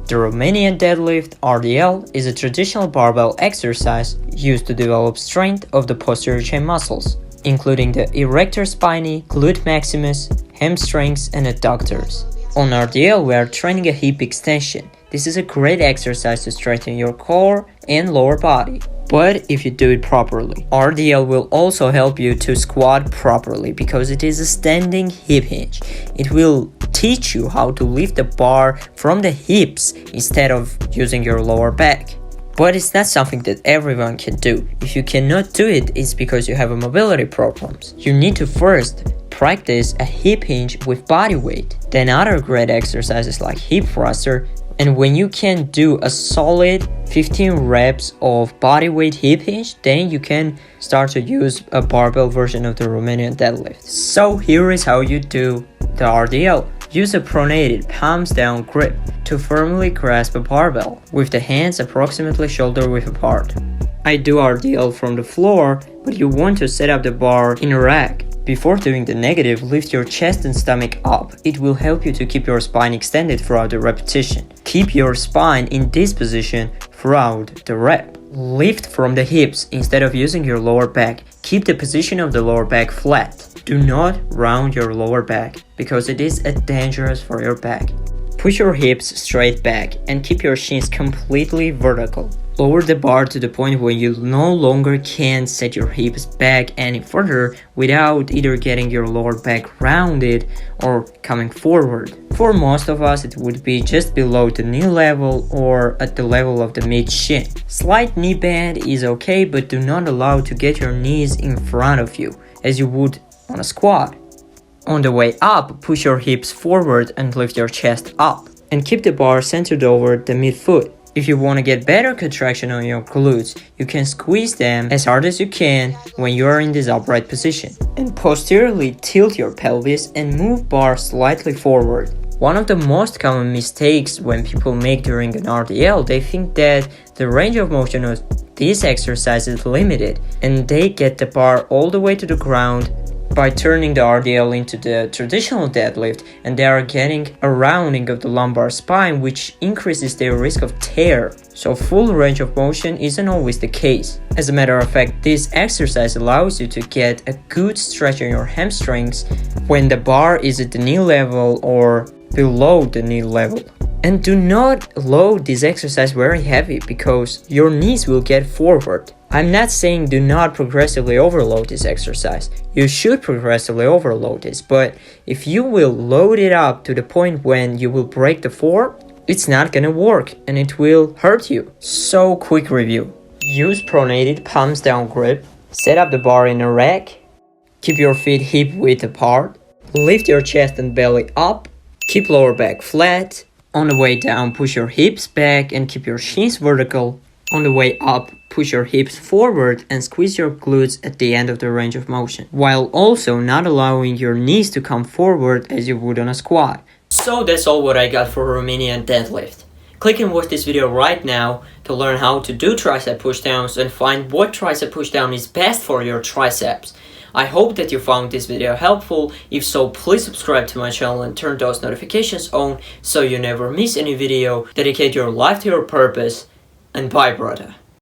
The Romanian Deadlift RDL is a traditional barbell exercise used to develop strength of the posterior chain muscles, including the erector spinae, glute maximus, hamstrings, and adductors. On RDL, we are training a hip extension. This is a great exercise to strengthen your core and lower body. But if you do it properly, RDL will also help you to squat properly because it is a standing hip hinge. It will teach you how to lift the bar from the hips instead of using your lower back. But it's not something that everyone can do. If you cannot do it, it's because you have mobility problems. You need to first practice a hip hinge with body weight, then other great exercises like hip thruster. And when you can do a solid 15 reps of bodyweight hip hinge, then you can start to use a barbell version of the Romanian deadlift. So here is how you do the RDL. Use a pronated palms down grip to firmly grasp a barbell with the hands approximately shoulder width apart. I do RDL from the floor, but you want to set up the bar in a rack. Before doing the negative, lift your chest and stomach up. It will help you to keep your spine extended throughout the repetition. Keep your spine in this position throughout the rep. Lift from the hips instead of using your lower back. Keep the position of the lower back flat. Do not round your lower back because it is dangerous for your back. Push your hips straight back and keep your shins completely vertical. Lower the bar to the point where you no longer can set your hips back any further without either getting your lower back rounded or coming forward. For most of us, it would be just below the knee level or at the level of the mid-shin. Slight knee bend is okay, but do not allow to get your knees in front of you as you would on a squat. On the way up, push your hips forward and lift your chest up. And keep the bar centered over the midfoot. If you want to get better contraction on your glutes, you can squeeze them as hard as you can when you are in this upright position. And posteriorly tilt your pelvis and move bar slightly forward. One of the most common mistakes when people make during an RDL, they think that the range of motion of this exercise is limited and they get the bar all the way to the ground by turning the RDL into the traditional deadlift, and they are getting a rounding of the lumbar spine, which increases their risk of tear. So full range of motion isn't always the case. As a matter of fact, this exercise allows you to get a good stretch on your hamstrings when the bar is at the knee level or below the knee level. And do not load this exercise very heavy because your knees will get forward. I'm not saying do not progressively overload this exercise. You should progressively overload this, but if you will load it up to the point when you will break the form, it's not gonna work and it will hurt you. So quick review. Use pronated palms down grip. Set up the bar in a rack. Keep your feet hip width apart. Lift your chest and belly up. Keep lower back flat. On the way down, push your hips back and keep your shins vertical. On the way up, push your hips forward and squeeze your glutes at the end of the range of motion, while also not allowing your knees to come forward as you would on a squat. So that's all what I got for Romanian deadlift. Click and watch this video right now to learn how to do tricep pushdowns and find what tricep pushdown is best for your triceps. I hope that you found this video helpful. If so, please subscribe to my channel and turn those notifications on so you never miss any video. Dedicate your life to your purpose, and bye, brother.